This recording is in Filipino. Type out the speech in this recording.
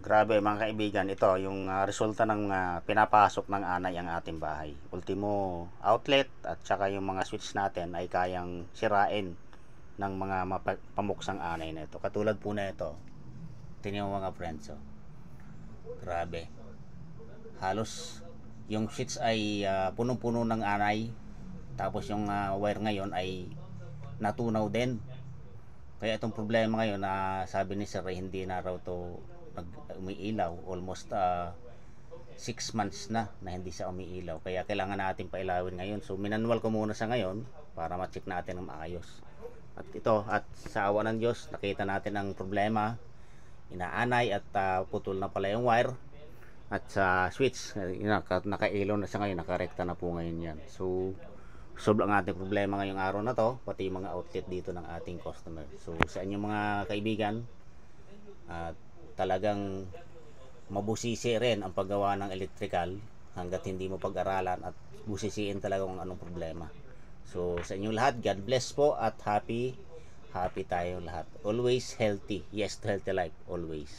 Grabe mga kaibigan, ito yung resulta ng pinapasok ng anay ang ating bahay. Ultimo outlet at saka yung mga switch natin ay kayang sirain ng mga pamuksang anay na ito. Katulad po na ito. Tingnan mo mga friends, oh. Grabe. Halos yung switch ay punong-puno ng anay. Tapos yung wire ngayon ay natunaw din. Kaya itong problema ngayon na sabi ni Sir hindi na raw to umiilaw almost 6 months na hindi siya umiilaw, kaya kailangan natin pailawin ngayon. So minanwal ko muna sa ngayon para ma-check natin ng maayos. At ito, at sa awa ng Diyos, nakita natin ang problema, inaanay at putol na pala yung wire at sa switch nakailaw na siya ngayon, nakarekta na po ngayon yan. So solve ang ating problema ngayong araw na to, pati mga outlet dito ng ating customer. So sa inyong mga kaibigan, talagang mabusisi rin ang paggawa ng electrical hanggat hindi mo pag-aralan at busisiin talaga kung anong problema. So sa inyong lahat, God bless po at happy tayo lahat. Always healthy. Yes to healthy life. Always.